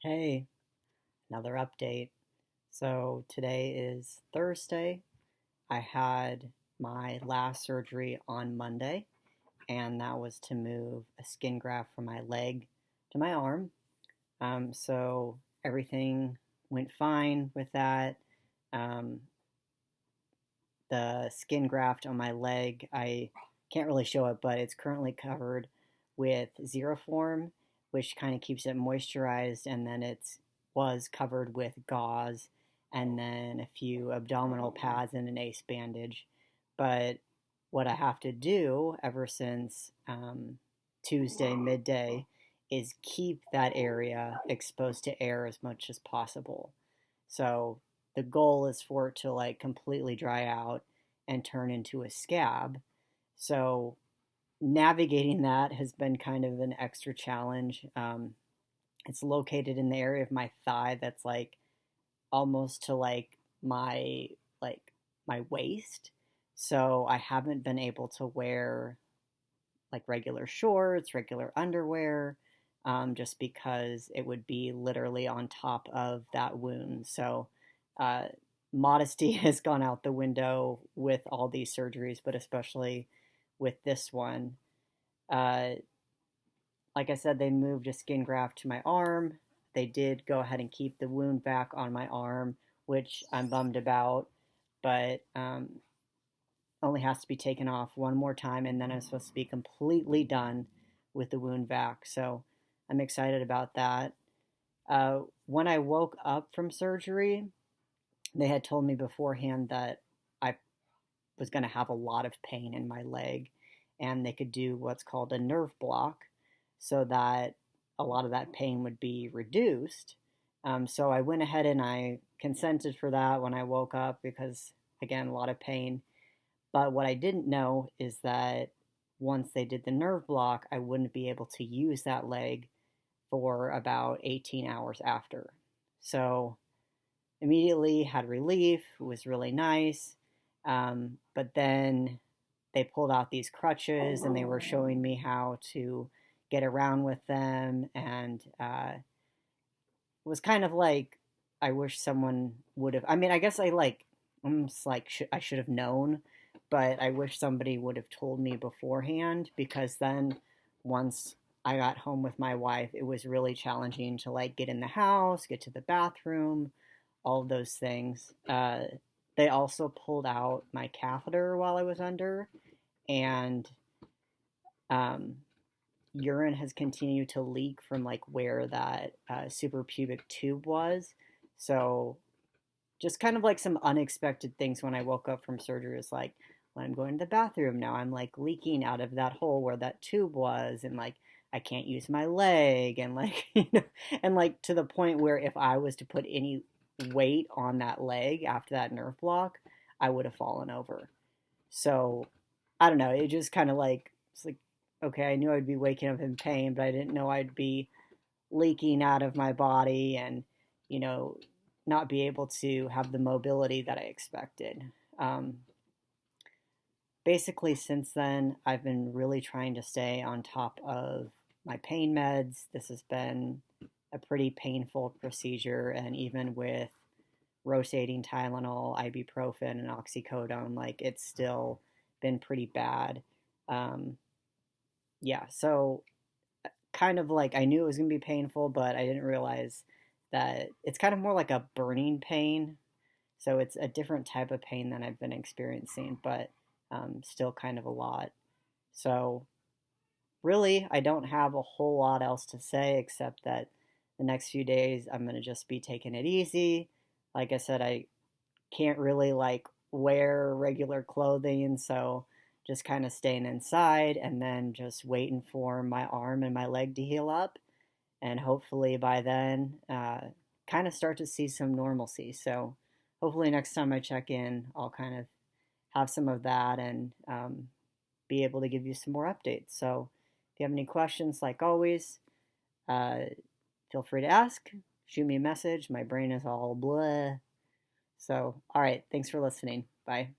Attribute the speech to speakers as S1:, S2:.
S1: Hey, another update. So today is Thursday. I had my last surgery on Monday, and that was to move a skin graft from my leg to my arm. So everything went fine with that. Um, the skin graft on my leg, I can't really show it, but it's currently covered with Zeroform, which kind of keeps it moisturized, and then it was covered with gauze and then a few abdominal pads and an ace bandage. But what I have to do ever since Tuesday midday is keep that area exposed to air as much as possible. So the goal is for it to like completely dry out and turn into a scab. So navigating that has been kind of an extra challenge. It's located in the area of my thigh that's like almost to like my waist. So I haven't been able to wear like regular shorts, regular underwear, just because it would be literally on top of that wound. So uh, modesty has gone out the window with all these surgeries, but especially with this one. Uh, like I said, they moved a skin graft to my arm. They did go ahead and keep the wound back on my arm, which I'm bummed about, but only has to be taken off one more time, and then I'm supposed to be completely done with the wound vac. So I'm excited about that. When I woke up from surgery, they had told me beforehand that I was going to have a lot of pain in my leg, and they could do what's called a nerve block so that a lot of that pain would be reduced. So I went ahead and I consented for that when I woke up because, again, a lot of pain. But what I didn't know is that once they did the nerve block, I wouldn't be able to use that leg for about 18 hours after. So immediately had relief. It was really nice. But then they pulled out these crutches and they were showing me how to get around with them. And it was kind of like, I wish someone would have. I mean, I guess I like, almost like I should have known, but I wish somebody would have told me beforehand because then once I got home with my wife, it was really challenging to like get in the house, get to the bathroom, all of those things. They also pulled out my catheter while I was under, and um, urine has continued to leak from like where that suprapubic tube was. So just kind of like some unexpected things when I woke up from surgery is like when I'm going to the bathroom now, I'm like leaking out of that hole where that tube was, and like I can't use my leg, and like and like to the point where if I was to put any weight on that leg after that nerve block, I would have fallen over. So I don't know. It just kind of like it's like okay, I knew I'd be waking up in pain, but I didn't know I'd be leaking out of my body and you know not be able to have the mobility that I expected. Um, Basically, since then, I've been really trying to stay on top of my pain meds. This has been a pretty painful procedure, and even with rotating Tylenol, ibuprofen, and oxycodone, like it's still been pretty bad. Um, yeah, so kind of like I knew it was going to be painful, but I didn't realize that it's kind of more like a burning pain. So it's a different type of pain than I've been experiencing, but still kind of a lot. So really, I don't have a whole lot else to say except that the next few days I'm going to just be taking it easy. Like I said, I can't really like wear regular clothing, so just kind of staying inside and then just waiting for my arm and my leg to heal up. And hopefully by then, kind of start to see some normalcy. So hopefully next time I check in, I'll kind of have some of that and be able to give you some more updates. So if you have any questions, like always, uh, feel free to ask. Shoot me a message. My brain is all blah. So, all right. Thanks for listening. Bye.